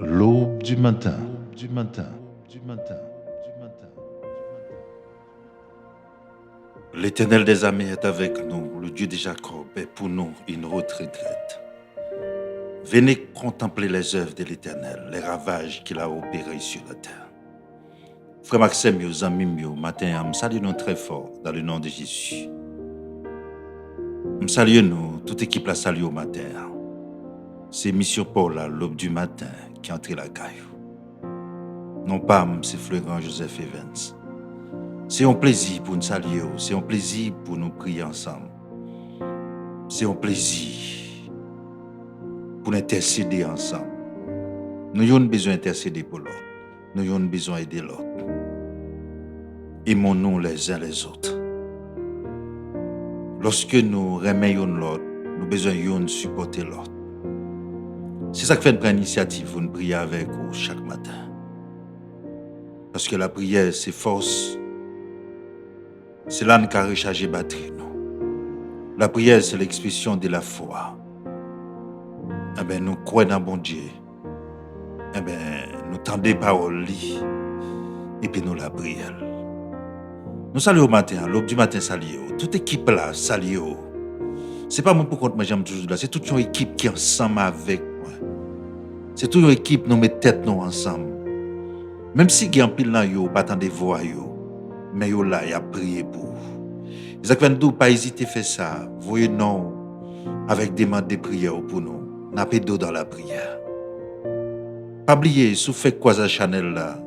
L'aube du matin, du matin, du matin, du matin. L'Éternel des armées est avec nous, le Dieu de Jacob est pour nous une haute retraite. Venez contempler les œuvres de l'Éternel, les ravages qu'il a opérés sur la terre. Frère Maxime, mes amis, matin, je salue nous très fort dans le nom de Jésus. Je salue nous, toute équipe la salue au matin. C'est Mission Paul à l'aube du matin qui entre la caillou. Non pas, c'est Florent Joseph Evans. C'est un plaisir pour nous saluer, c'est un plaisir pour nous prier ensemble. C'est un plaisir pour intercéder ensemble. Nous avons besoin d'intercéder pour l'autre. Nous avons besoin d'aider l'autre. Aimons-nous les uns les autres. Lorsque nous remettons l'autre, nous avons besoin de supporter l'autre. C'est ça qui fait une prendre initiative pour nous prier avec vous chaque matin. Parce que la prière, c'est force. C'est là qui a rechargé la batterie. La prière, c'est l'expression de la foi. Eh bien, nous croyons dans bon Dieu. Eh bien, nous tendons paroles et puis nous la prière. Nous saluons au matin, l'aube du matin, saluons. Toute équipe là, saluons. C'est pas moi pour compte, moi j'aime toujours là. C'est toute une équipe qui est ensemble avec moi. C'est toute une équipe, nous mettons tête nous ensemble. Même si il y a un pile là, yo, pas tant de voix, mais yo là, il a prié pour vous. Isaac Vendou, pas hésiter à faire ça. Voyez non avec des demandes de prière pour nous. N'a pas d'eau dans la prière. Pas oublier, sous fait quoi ça Chanel là,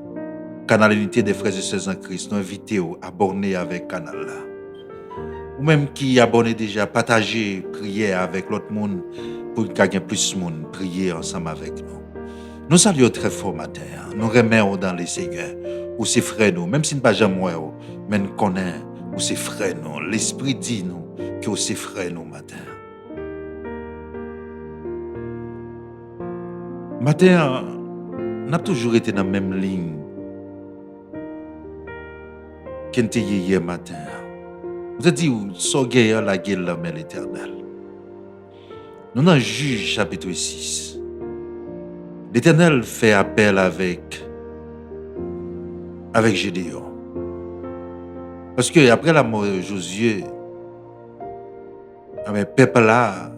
Canal Unité des Frères et Sœurs en Christ, nous invitons à abonner avec Canal là. Ou même qui abonné déjà, partager, prier avec l'autre monde pour qu'il y ait plus de monde, prier ensemble avec nous. Nous saluons très fort matin, nous remettons dans les Seigneurs, ou ses frères nous, même si nous ne sommes pas jamais, mais nous connaissons, ou ses frères nous, l'Esprit dit nous, que ses frères nous matin. Matin, nous avons toujours été dans la même ligne qu'on était hier matin. Vous avez dit, sorguez la gueule la main l'Éternel. Nous dans Juge chapitre 6. L'Éternel fait appel avec Gédéon. Parce que après la mort de Josué, le peuple là,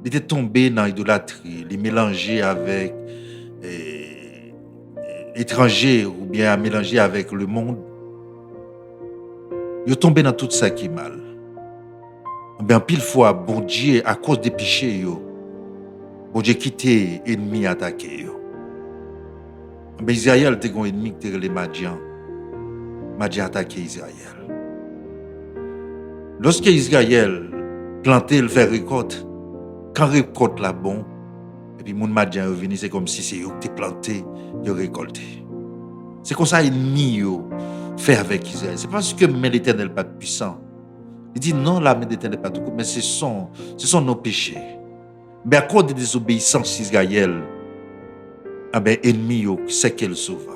il était tombé dans l'idolâtrie, il mélangé avec l'étranger ou bien mélangé avec le monde. Il est tombé dans tout ça qui est mal. Bien pile fois, bon Dieu, à cause des péchés, bon Dieu quitté ennemi attaqué. Mais Israël était un ennemi qui était les Madian. Madian attaqué Israël. Lorsque Israël plantait, il fait récolte. Quand récolte là bon, et puis mon Madian est venu, c'est comme si c'est eux qui planté, ils récolté. C'est comme ça ennemi fait avec Israël. C'est parce que l'Éternel n'est pas puissant. Il dit non, la main de l'Éternel n'est pas tout court, mais ce sont nos péchés. Mais à cause de désobéissance d'Israël, ennemi c'est qu'elle sauve.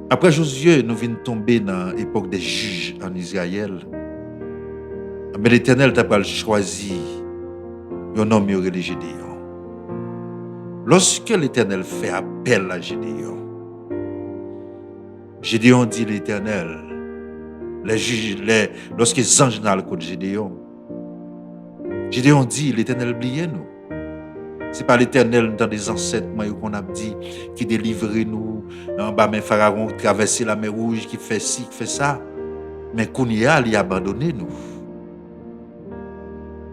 Après Josué, nous venons tomber dans l'époque des juges en Israël. Mais l'Éternel t'a pas choisi un homme de Gédéon. Lorsque l'Éternel fait appel à Gédéon, Gédéon dit l'Éternel, les juges, lorsque les anges dans le côté de Gédéon, Gédéon dit l'Éternel oubliez nous. C'est pas l'Éternel dans des ancêtres qu'on a dit qui délivre nous en bas mais Pharaon traverser la mer Rouge qui fait ci, qui fait ça. Mais qu'on y a, il a abandonné nous.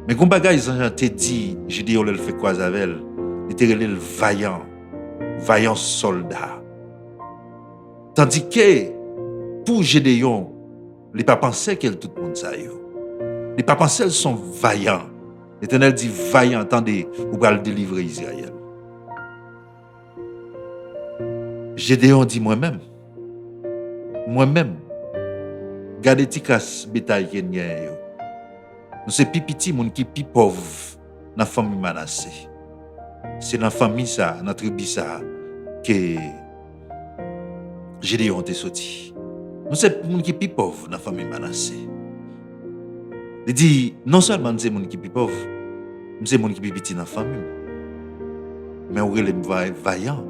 Mais quand bagay les anges te dit, Gédéon le fait quoi avec elle? Il était le vaillant soldat. Tandis que pour Gédéon, il n'a pas pensé qu'elle tout le monde ça. Il n'a pas pensé qu'elles sont vaillants. L'Éternel dit vaillant, attendez, vous allez délivrer Israël. Gédéon dit moi-même, gardez tikas bétail qui est nous c'est pipiti, moun qui pi pauvre dans la famille Manassé. C'est dans la famille ça, dans la tribu ça, que Gédéon est sorti. Nous c'est moun qui pi pauvre dans la famille Manassé. Il dit non seulement c'est moun qui pi pauvre, c'est moun qui pi petit dans la famille. mais on relève vaillant.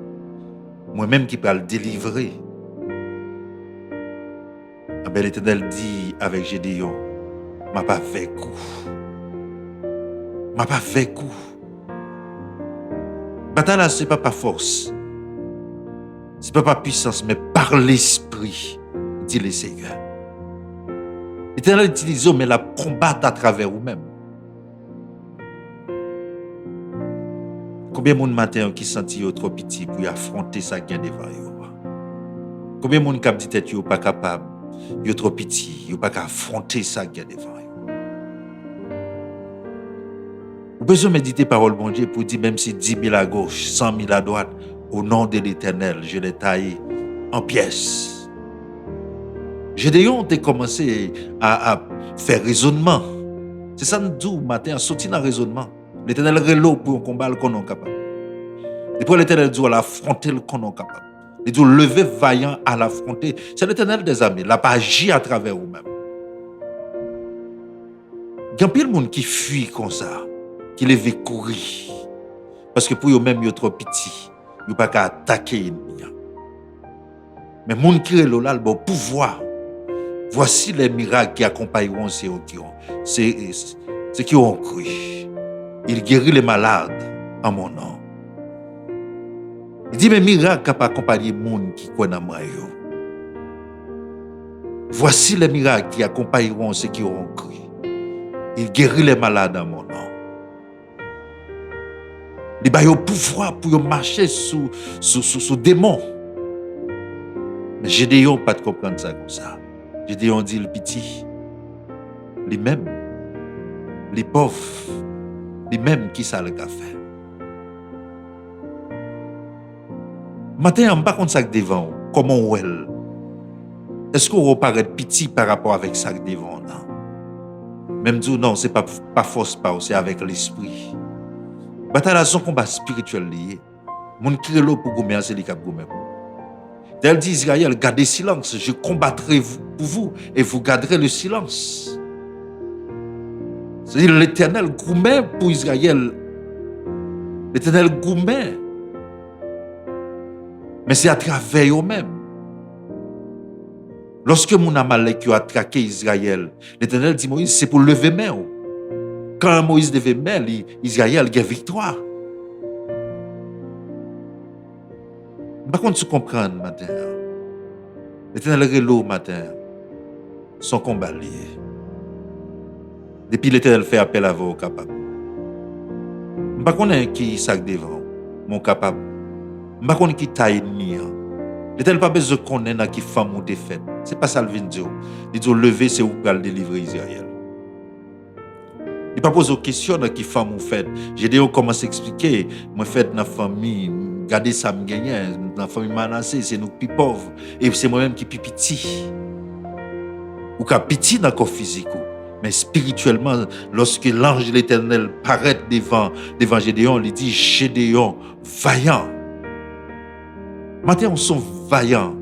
Moi-même qui peux le délivrer. Ah ben, l'Éternel dit avec Gédéon, m'a pas avec vous. M'a pas avec vous. Bataille là, c'est pas par force. C'est pas par puissance, mais par l'esprit, dit le Seigneur. L'Éternel utilise mais la combattre à travers vous-même. Combien de monde matin qui senti trop petit pour affronter sa gain devant eux? Combien de monde qui dit tête pas capable, yo trop petit, yo pas capable affronter sa gain devant eux? Vous besoin méditer parole bon Dieu pour dire même si 10 000 à gauche, 100 000 à droite, au nom de l'Éternel, je les taille en pièces. Gédéon a commencé à faire raisonnement. C'est ça nous dit matin, sorti dans le raisonnement. L'Éternel relo pour un combat qu'on est capable. Et pour l'Éternel dit à l'affronter qu'on est capable. Il dit lever vaillant à l'affronter. C'est l'Éternel des armées. Là, pas agir à travers vous-même. Il y a plein de monde qui fuit comme ça, qui les veut courir. Parce que pour eux-mêmes, ils sont trop petits. Ils ne peuvent pas attaquer l'ennemi. Mais les gens qui sont là, le bon pouvoir. Voici les miracles qui accompagneront ceux qui ont cru. Il guérit les malades en mon nom. Il dit, mes miracles qui peuvent accompagner les gens qui connaissent moi. Voici les miracles qui accompagneront ceux qui ont cru. Il guérit les malades en mon nom. Il a le pouvoir pour marcher sous démon. Mais Gédéon pas de comprendre ça comme ça. Gédéon dit le petit, les mêmes, les pauvres, les mêmes qui ça le fait. Matin, on ne pas contre ça devant. Comment on est? Est-ce qu'on reparaît petit par rapport avec ça devant? Même dire non, c'est pas force, c'est avec l'esprit. Bataille là, son combat spirituel lié. Mon qui l'eau pour gommer, c'est les cap gommer. Elle dit Israël, gardez silence, je combattrai pour vous et vous garderez le silence. C'est-à-dire l'Éternel gourmet pour Israël. L'Éternel gourmet. Mais c'est à travers eux-mêmes. Lorsque mon Amalek a traqué Israël, l'Éternel dit Moïse, c'est pour lever main. Quand Moïse levait main, Israël a victoire. Par contre, tu comprends matin. L'Éternel relo matin. Son combat lié. Depuis l'Éternel fait appel à vous capable. Par contre, qui sac devant, mon capable. Par contre, qui taille ennemi. L'Éternel pas besoin de connaître qui femme ou défaite. C'est pas ça le vin Dieu. Il dit lever c'est où pour délivrer Israël. Il pas pose aux questions qui femme ou fait. J'ai déjà commencé à expliquer, moi fait dans la famille, garder ça me gagne, dans la famille Manassé, c'est nous plus pauvres et c'est moi-même qui plus petit. Ou qui petit dans le corps physique. Mais spirituellement, lorsque l'ange de l'Éternel paraît devant Gédéon, il dit Gédéon, vaillant. Matin, on sont vaillants.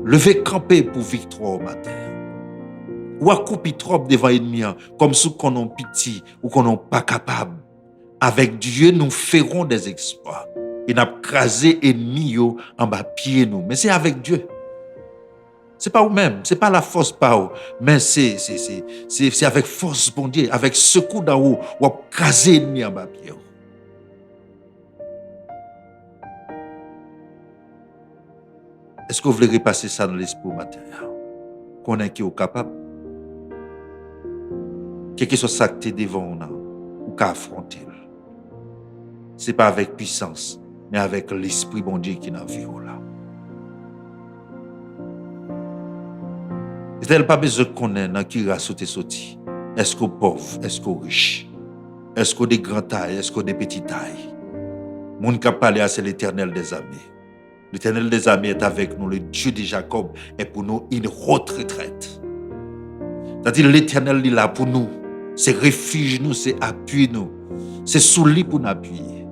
Levez camper pour victoire au matin. Ou à couper trop devant l'ennemi, comme ceux qu'on est petit ou qu'on n'est pas capable. Avec Dieu, nous ferons des exploits. Et nous crasé l'ennemi en bas pied nous. Mais c'est avec Dieu. C'est pas vous-même, c'est pas la force par vous, mais c'est avec force bon Dieu, avec secours d'en haut, ou à craser l'ennemi en bas pied. Est-ce que vous voulez repasser ça dans l'esprit matin? Qu'on est qui est capable? Quel que soit ça que tu es devant ou qu'à affronter. Ce n'est pas avec puissance, mais avec l'esprit bon Dieu qui est dans la vie. Est-ce pas besoin de connaître qui a sauté? Est-ce qu'on est pauvre? Est-ce qu'on est riche? Est-ce qu'on est de grande taille? Est-ce qu'on est de petite taille? Mon qui a parlé, c'est l'Éternel des armées. L'Éternel des armées est avec nous. Le Dieu de Jacob est pour nous une haute retraite. C'est-à-dire l'Éternel est là pour nous. C'est refuge nous, c'est appui nous. C'est sous lui pour nous appuyer.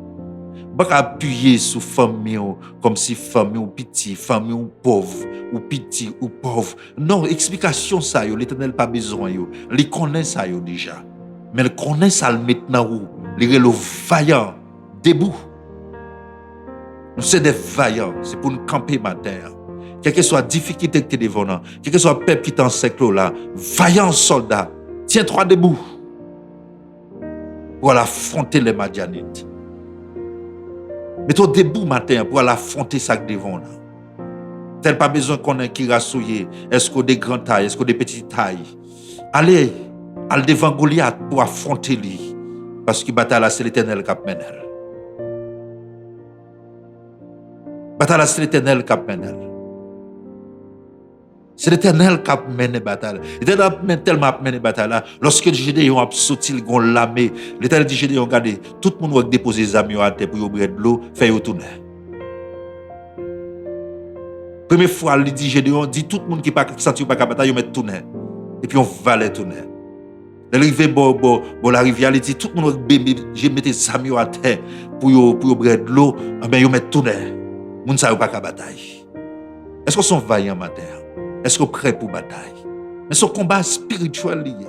Pas appuyer sur famille comme si famille ou petit, famille ou pauvre, ou petit ou pauvre. Non, explication ça, l'Éternel pas besoin. Il connaît ça déjà. Mais il connaît ça maintenant où? Il est le vaillant, debout. Nous sommes des vaillants. C'est pour nous camper matin. Quelle que soit la difficulté que tu es devant nous, quel que soit le peuple qui t'encercle là, vaillant soldat, tiens-toi debout pour aller affronter les Madianites. Mets-toi debout matin pour aller affronter ça devant nous. Tel pas besoin qu'on ait qui rassouillé. Est-ce qu'on des grandes tailles, est-ce qu'on des petites tailles. Allez devant Goliath pour affronter lui. Parce que bataille là, c'est l'Éternel qui mène. Bataille là, c'est l'Éternel qui mène. C'est l'Éternel qui mène la bataille. L'Éternel mène tellement mené la bataille là. Lorsque Gédéon a sauté le gon lamé, l'Éternel dit Gédéon, regardez, tout le monde va déposer les amis à terre pour y ouvrir de l'eau, faire tourner. Première fois, il dit Gédéon, dit tout le monde qui pas senti pas bataille, il met tourner. Et puis on va les tourner. L'arrivée la rivière, il dit tout le monde je mettais les amis à terre pour y ouvrir de l'eau, mais il met tourner. Moun sa pas bataille. Est-ce qu'on sont vaillants matin? Est-ce qu'on est prêt pour bataille? Mais son combat spirituel lié.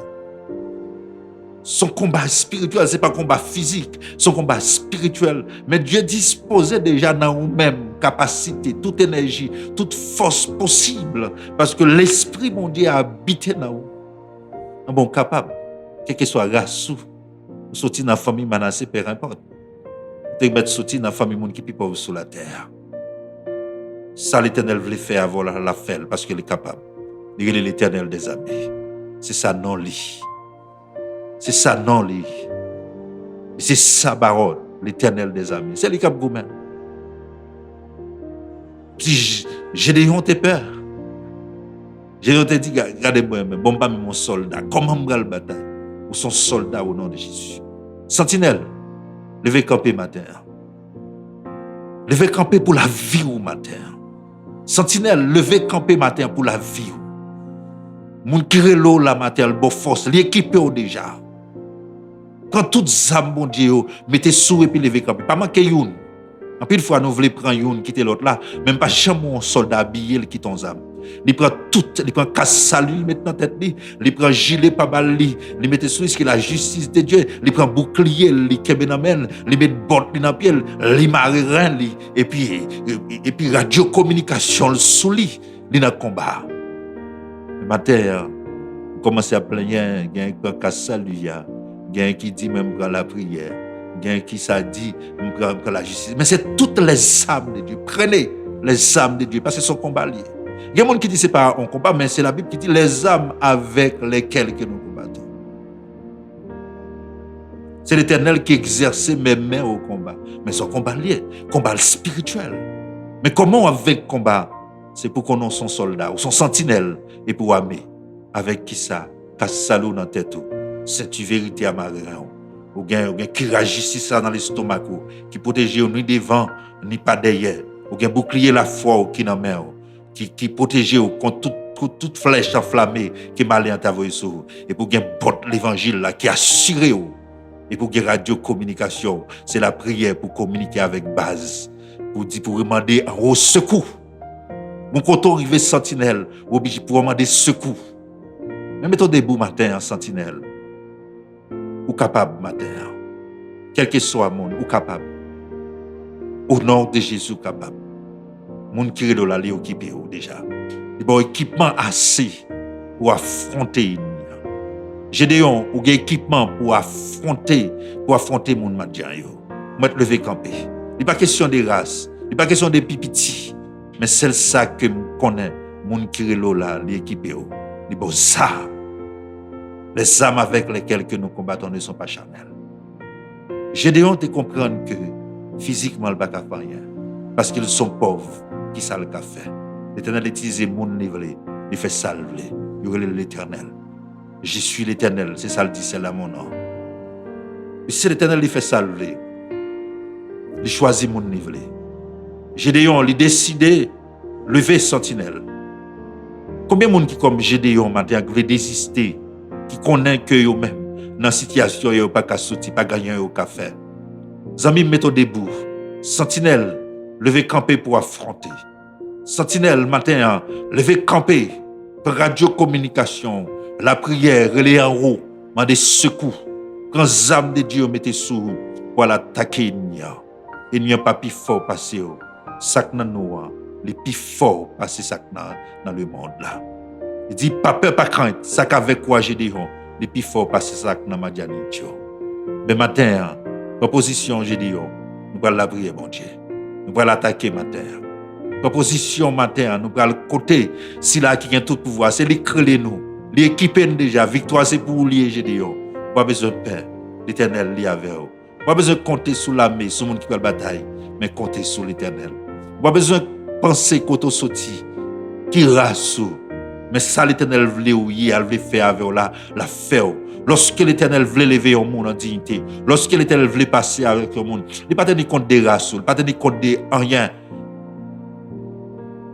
Son combat spirituel, ce n'est pas un combat physique, son combat spirituel. Mais Dieu disposait déjà dans nous-mêmes capacité, toute énergie, toute force possible. Parce que l'Esprit, mon Dieu, a habité dans nous. Un bon capable, quel que soit race, sortir dans la famille Manassé, peu importe. Tu peux sortir dans la famille qui est pauvre sur la terre. Ça, l'Éternel voulait faire avant la faire parce qu'il est capable. Il est l'Éternel des amis. C'est ça non-lit. C'est ça non-lit. C'est ça parole, l'Éternel des amis. C'est le cap gourmand. Si Gédéon te peur, Gédéon te dit, regardez-moi, bon pas mon soldat. Comment me le bataille? Ou son soldat au nom de Jésus. Sentinelle, levez camper matin. Levez camper pour la vie au matin. Sentinelle, levez camper matin pour la vie. Moun qui l'eau la matin, bon force, l'équipé déjà. Quand toutes âmes, bon Dieu, mettez sous et puis levez camper. Pas manquer youn. En plus de fois, nous voulons prendre youn, quitter l'autre là, même pas jamais un soldat habillé qui ton âme. Il prend tout, il prend casse salut, il met dans tête lui, il prend gilet pas balle lui, il met sous ce qui est la justice de Dieu, il prend bouclier, il kebe dans main, il met botte dans pied, il marre rein lui et puis radio communication sous lui, il dans combat. Le matin, commence à plaigner, il y a un casse salut, il y a un qui dit même prend la prière, il y a un qui ça dit prend la justice, mais c'est toutes les âmes de Dieu. Prenez les âmes de Dieu parce que c'est son combat lié. Il y a des gens qui disent que ce n'est pas un combat, mais c'est la Bible qui dit les âmes avec lesquelles que nous combattons. C'est l'Éternel qui exerçait mes mains au combat. Mais c'est un combat lié, combat spirituel. Mais comment avec combat? C'est pour qu'on ait son soldat ou son sentinelle et pour armer. Avec qui ça? Casse salou dans la tête. C'est une vérité à ma reine. Ou bien qui réagit ça dans l'estomac, qui protège ni devant ni pas derrière. Ou bien bouclier la foi qui dans la main. Qui protège contre toute flèche enflammée qui m'a envoyé sur vous. Et pour qu'il porte l'évangile là, qui assure vous. Et pour qu'il y ait radio communication, c'est la prière pour communiquer avec base. Pour demander en haut secours. Mon quand arrive sentinelle, obligé pour demander secours. Mais mettons debout matin en sentinelle. Ou capable matin. Quel que soit le monde, ou capable. Au nom de Jésus capable. Moun qui est là, li occupé déjà. Il y a un équipement assez pour affronter l'ennemi. Gédéon, ou un équipement pour affronter moun Madian yo. Moi lever camper. Il n'est pas question de race, il n'est pas question de pipiti, mais c'est ça que je connais, moun qui est là, li équipé. Il bon ça. Les âmes avec lesquelles que nous combattons ne sont pas charnelles. Gédéon te comprendre que physiquement il ne peut pas faire rien parce qu'ils sont pauvres. Qui ça le fait? L'Éternel utilise mon livré, il fait ça le il relève l'Éternel. Je suis l'Éternel, c'est ça le dit, c'est là mon nom. Et si l'Éternel il fait ça le il choisit mon livré. Gédéon, il décide lever sentinelle. Combien de monde qui comme Gédéon matin veut désister, qui connaît que eux-mêmes dans la situation ils pas qu'à sortir, pas gagner au café. Zami mettez debout, sentinelle. Levez camper pour affronter. Sentinelle, matin, levez camper pour radio-communication, la prière, relais en haut, mandez secours. Quand les âmes de Dieu mettez sous pour l'attaquer, il n'y a pas plus fort passer. sac dans nous, les plus forts passer sac dans le monde là. Il dit, pas peur, pas crainte, sac avec quoi Gédéon, les plus forts passer sac dans Madianitio. Mais matin, proposition Gédéon, nous allons la prier, mon Dieu. Nous allons l'attaquer matin. Proposition matin, nous allons le côté, si là qui a tout pouvoir, c'est l'écraser nous, l'équiper déjà, victoire c'est pour lier Gédéon. Pas besoin de paix, l'Éternel lié avec vous. Pas besoin de compter sur l'armée, sur le monde qui fait la bataille, mais compter sur l'Éternel. Pas besoin de penser qu'on sorti, qui rassure. Mais ça l'Éternel voulait ou elle voulait faire avec vous, la faire. Lorsque l'Éternel voulait lever au monde en dignité, lorsque l'Éternel voulait passer avec le monde, il n'est pas tenu compte des races, il n'est pas tenu compte de rien.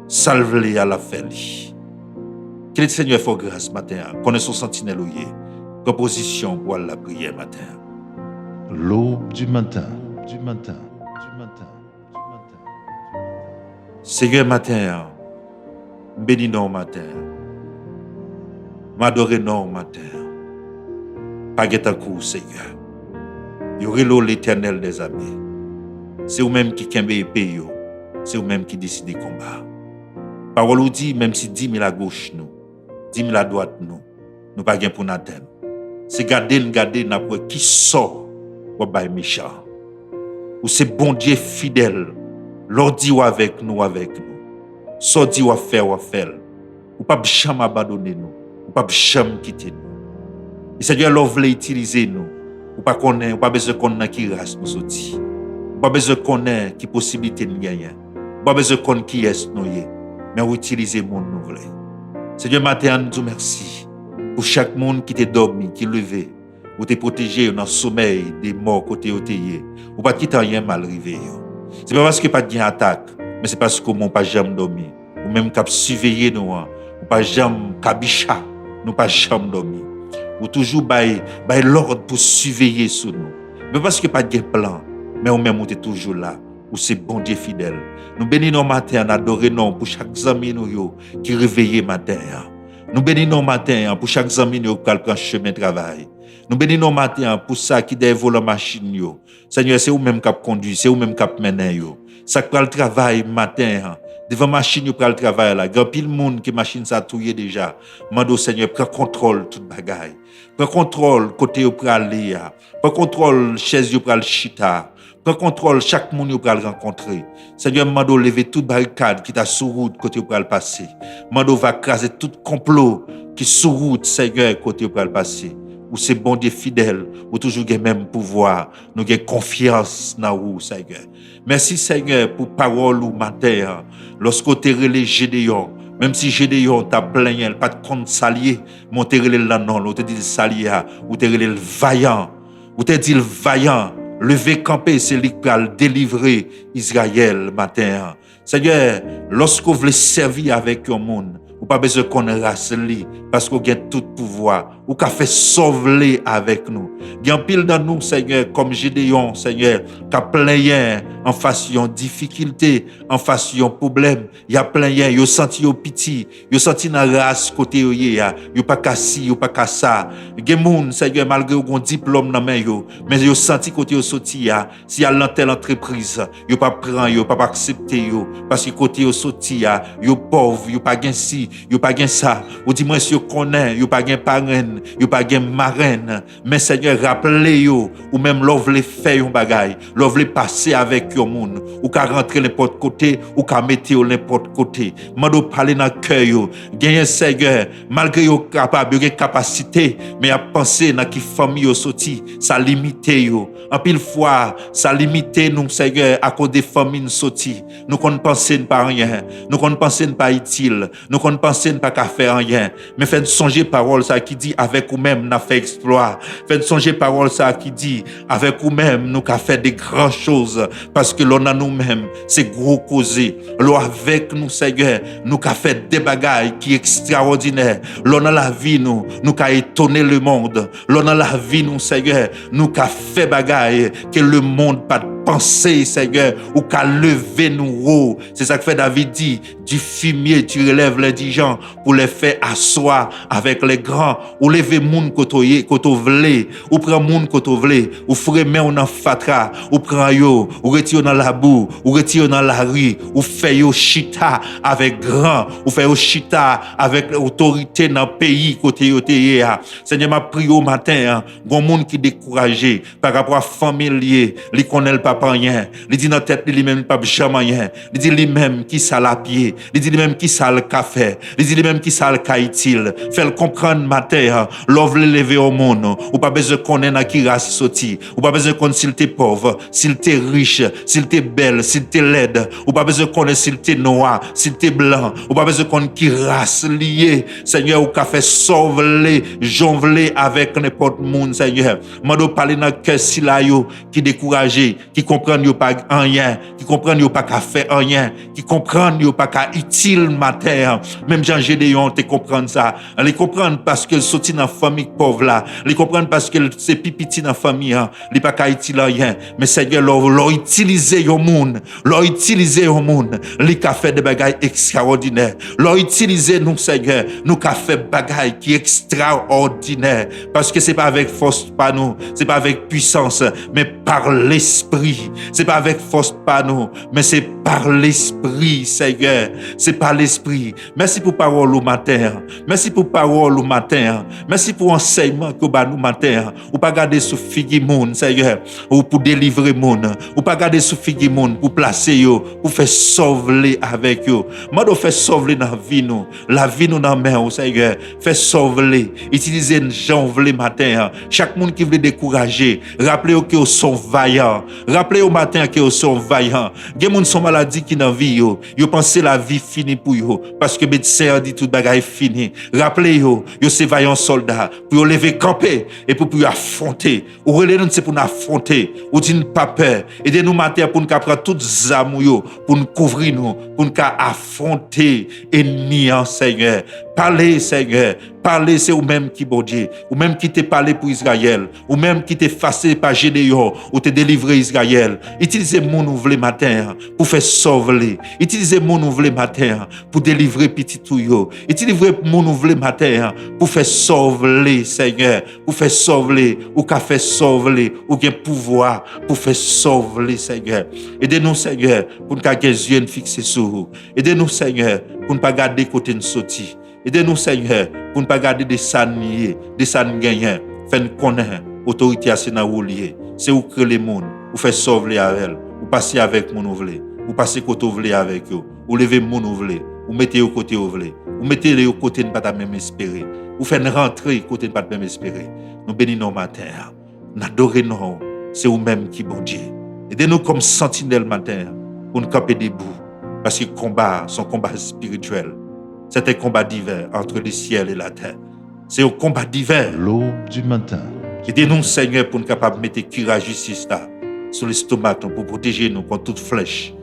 Ça le voulait à la faire. Que le Seigneur fasse grâce matin, connaît son sentinelle ou proposition pour la prière matin. L'aube du matin. Seigneur matin, bénis nous matin, m'adorer nous matin, pas guet un coup Seigneur. Yo relo l'Éternel des armées. C'est vous-même qui kembe épée yo, c'est vous-même qui décide combat. Parole ou dit même si 10 000 à gauche nous, 10 000 à droite nous pas gain pour n'atteindre. C'est garder n'a pour qui sort pour bail méchant. Ou c'est bon Dieu fidèle, l'ordi ou avec nous. Sordi ou faire. Ou pas jamais abandonner nous, ou pas jamais quitter nous. Et Seigneur l'on veut utiliser nous. Ou pas connaître, ou pas besoin connaître qui race nous sorti. Ou pas besoin connaître qui possibilité nous gagner. Ou pas besoin connaître qui est nous yé. Mais ou utiliser monde nous voulons. Seigneur matin nous merci pour chaque monde qui t'est dormi, qui levé, ou t'es protégé dans le sommeil des morts côté où t'es. Ou pas quitter rien mal arrivé. C'est pas parce que pas de attaque, mais c'est parce que mon pas jamais dormi. Ou même cap surveiller nous, ou pas jamais kabicha, nous pas jamais dormi. Ou toujours bail l'ordre pour surveiller sur nous. Mais parce que pas de plan, mais ou même ou t'es toujours là. Ou c'est bon Dieu fidèle. Nous bénissons matin, nous adorons pour chaque ami nous qui réveille matin. Nous bénissons matin pour chaque ami nous qui prend chemin de travail. Nous bénissons matin pour ça qui dévole la machine yo. Seigneur, c'est vous même qui conduit, c'est vous même qui mène yo. Ça prend le travail matin. Devant machine yo prend le travail là. Grand pile monde qui machine ça touyer déjà. Mando Seigneur prend contrôle toute bagaille. Prend contrôle côté yo prend aller. Prend contrôle chaise yo prend chita. Prends contrôle chaque monde que vous allez rencontrer. Seigneur, mando lever toute barricade qui t'a sur route côté vous allez passer. Mando va craser tout complot qui sur route Seigneur côté vous allez passer. Ou c'est bon Dieu fidèle, ou toujours le même pouvoir, nous avons confiance dans vous Seigneur. Merci Seigneur pour parole ou matin. Lorsqu'on te relève Gédéon, même si Gédéon t'a plaigné, pas de compte salier, mon te relève là non, ou te dit salier, ou te relève vaillant, ou te dit vaillant. Lever camper, c'est lui qui va délivrer Israël matin. Seigneur, lorsque vous voulez servir avec un monde, ou pas besoin qu'on race li, parce qu'on a tout pouvoir, ou qu'a fait sauver avec nous. Il y a un pile dans nous, Seigneur, comme Gédéon, Seigneur, qui a plein en face de difficulté, en face de problème. Il y a plein yo senti yo piti, yo senti dans race côté yo yo pas kassi, yo pas kassa. Il y a moun, Seigneur, malgré un diplôme dans main yo, mais yo senti côté yo sorti si à l'antenne entreprise, yo pas prend yo, pas accepter yo, parce que côté yo sorti yo pauvre, yo pas gain si, yo pas gain ça. Ou dis moi si yo connaît, yo pas gain parrain, yo pas gain marraine, mais Seigneur rappelez yo ou même l'ov les faire un bagay, l'ov les passer avec yo moun, ou ka rentrer n'importe côté, ou ka mettre yo n'importe côté. Mando parler dans cœur yo, gagner Seigneur, malgré yo capable, yo capacité, mais à penser dans qui famille yo sorti, ça limité yo. En pile fois, ça limité nous Seigneur à cause des familles sorti. Nous qu'on penser pas rien, nous qu'on penser pas utile, nous qu'on penser pas qu'à faire rien, mais faites songer parole ça qui dit avec vous même n'a fait exploit. Faites songer parole ça qui dit avec vous même nous qu'a fait des grandes choses parce que l'on a nous-mêmes c'est gros causé. L'on avec nous Seigneur, nous qu'a fait des bagailles qui extraordinaires. L'on a la vie nous qu'a étonné le monde. L'on a la vie nous Seigneur, nous qu'a fait bagailles que le monde pas penser, Seigneur, ou qu'à lever nous haut. C'est ça que fait David dit, du fumier, tu relèves les dix gens pour les faire asseoir avec les grands, ou lever moun kotoye, koto vle, ou prend moun koto vle, ou fremer ou nan fatra, ou prend yo, ou retire dans la boue, ou retire dans la rue, ou fait yo chita avec grand, ou fait yo chita avec l'autorité dans le pays côté yo teye. Seigneur, m'a prié au matin, gon moun qui découragé par rapport à familier, li connaît pas rien, li dit dans tête li même pas jamais rien, li dit lui même qui ça la pied, li dit lui même qui ça le café, li dit lui même qui ça le kaitil, fait le comprendre matin, l'ouvre lever au monde, ou pas besoin connaître qui race sorti, ou pas besoin connaître s'il t'est pauvre, s'il t'est riche, s'il t'est belle, s'il t'est laide, ou pas besoin connaître s'il t'est noir, s'il t'est blanc, ou pas besoin connaître qui race liée, Seigneur, ou qu'a fait sauver, jonvler avec n'importe monde, Seigneur. Mando parler dans cœur si là yo qui découragé, qui comprennent yo pas rien, qui comprennent yo pas qu'à faire rien, qui comprennent yo pas qu'à utile matin. Même Jean Gédéon te comprendre ça. Les comprendre parce qu'elle sorti dans famille pauvre là, les comprendre parce qu'elle c'est pipiti dans famille, les pas qu'à utile rien. Mais Seigneur leur utiliser yo monde, leur utiliser yo monde, les qu'a fait des bagailles extraordinaires. Leur utiliser nous Seigneur, nous qu'a fait bagailles qui extraordinaires parce que c'est pas avec force pas nous, c'est pas avec puissance, mais par l'esprit. C'est pas avec force pas nous, mais c'est par l'esprit, Seigneur. C'est par l'esprit. Merci pour parole au matin. Merci pour parole au matin. Merci pour enseignement que ba nous matin. Ou pas garder sous figi moun, Seigneur, ou pour délivrer moun, ou pas garder sous figi moun pour placer yo, pour faire sauver avec yo. Mando fait sauver dans vie nous, la vie nous dans main, Seigneur. Fait sauver, utiliser gens vle matin. Chaque monde qui veut décourager, rappelez-vous que vous sont vaillants. Rappelez au matin que vous sont vaillants. Gen moun son maladie qui dans vie yo pensez la vie finie pour yo parce que médecin a dit tout bagaille fini. Rappelez yo c'est vaillant soldat pour lever camper et pour affronter. Ou relé nous c'est pour nous affronter. Ou dit pas peur. Aidez nous matin pour nous prendre toutes armes yo pour nous couvrir nous, pour nous affronter ennemi Seigneur. Parlez, Seigneur. Parlez, c'est vous-même qui, bon Dieu. Ou même qui t'est parlé pour Israël. Ou même qui t'est facé par Gédéon. Ou t'est délivré Israël. Utilisez mon nouvel matin pour faire sauver. Utilisez mon nouvel matin pour délivrer petit touyo. Utilisez mon nouvel matin pour faire sauver, Seigneur. Pour faire sauver. Ou qu'a fait sauver. Ou bien pouvoir pour faire sauver, Seigneur. Aidez-nous, Seigneur, pour ne pas garder les yeux fixés sur vous. Aidez-nous, Seigneur, pour ne pas garder côté de sortie. Aidez-nous, Seigneur, pour ne pas garder des sanniers, des sanniers gagnants. Faites-nous connaître l'autorité à Sénat lié. C'est où créer les mondes, ou faire sauver avec elle, ou passer avec mon ouvlé, ou passer côté ouvlé avec eux, ou lever mon ouvlé, ou mettez au côté ouvlé, ou mettez au côté de ne pas même espérer, ou faire rentrer côté de ne pas même espérer. Nous bénissons matin, nous adorons, c'est vous-même qui bon Dieu. Aidez-nous comme sentinelle matin, pour nous camper debout, parce que le combat, son combat spirituel. C'est un combat divin entre le ciel et la terre. C'est un combat divin. L'aube du matin. Aidez-nous, Seigneur, pour nous capables de mettre cuirasse justice là, sur l'estomac, pour protéger nous contre toute flèche.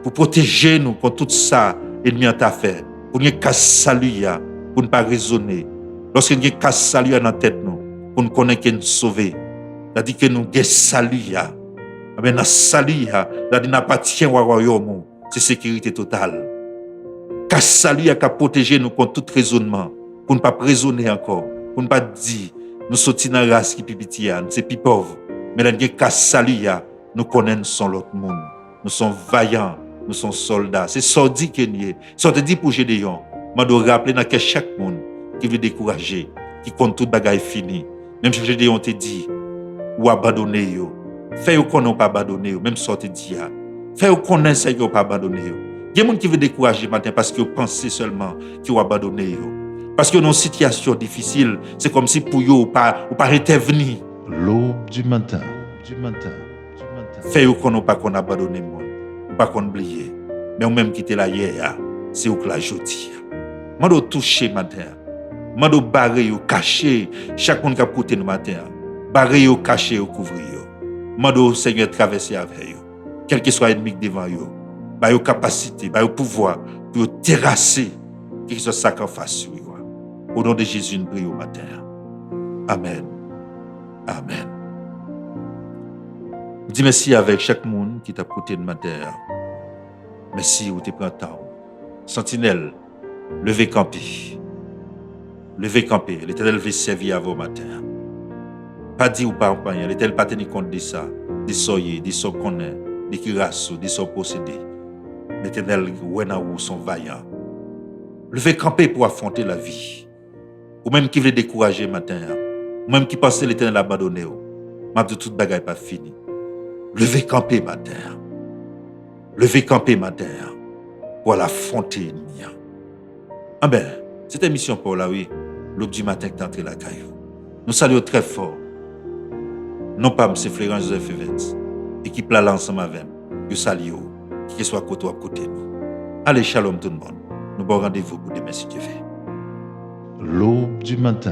Pour protéger nous contre tout ça, ennemi en ta fait. Pour nous casse salut, pour ne pas raisonner. Lorsque nous casse salut dans la tête, nous, pour nous connaître que nous sauver. C'est-à-dire que nous avons salut. Mais dans salut, c'est-à-dire n'appartient au royaume. C'est sécurité totale. Car salut a protéger nous contre tout raisonnement, pour ne pas raisonner encore, pour ne pas dire, nous sortis dans la race qui est c'est plus pauvre. Mais dans le cas salut, nous connaissons l'autre monde. Nous sommes vaillants, nous sommes soldats. C'est sordi que nous sommes. Sordi pour Gédéon. Je dois rappeler que chaque monde qui veut décourager, qui compte toute bagaille finie. Même si Gédéon te dit, ou abandonner yo. Fais qu'on n'a pas abandonné, même si on te dit, fais qu'on n'a pas abandonné. Il y a des gens qui veulent décourager matin parce qu'ils pensent seulement qu'ils vont abandonner. Parce que dans une situation difficile, c'est comme si pour eux, ou pas intervenir. L'aube du matin. Fait qu'on n'a pas qu'on abandonné, ou pas qu'on oublié. Mais ou même quitter la hier, c'est où que la journée. Je dois toucher matin. Je dois barrer ou cacher chaque monde qui a côté nous matin. Barrer ou cacher ou couvrir. Je dois, Seigneur, traverser avec eux. Quel que soit l'ennemi devant eux. Ba yo capacité, ba yo pouvoir pour terrasser qui soit sacrifice sur eux. Au nom de Jésus, nous prions matin. Amen. Amen. Je dis merci avec chaque monde qui t'a côté de matin. Merci où tu prends temps. Sentinelle, levez camper. Levez camper. L'Éternel veut servir à vos matins. Pas dit ou pas accompagner. L'Éternel pas tenir compte de ça. De soyez, de son connaît, de qui rassou, de son possédé. L'Éternel, ou sont vaillants. Levez camper pour affronter la vie. Ou même qui veut décourager matin. Ou même qui pense l'Éternel abandonné. M'a dit toute bagaille pas fini. Levez camper matin. Levez camper matin. Pour l'affronter l'ennemi. Ah ben, cette émission pour la oui, l'aube du matin qui est entré la caillou. Nous saluons très fort. Non pas M. Florent Joseph Evans, équipe là ensemble avec nous. Nous saluons, qui soit côté à côté de nous. Allez, shalom tout le monde. Nous bon rendez-vous pour demain si Dieu veut. L'aube du matin.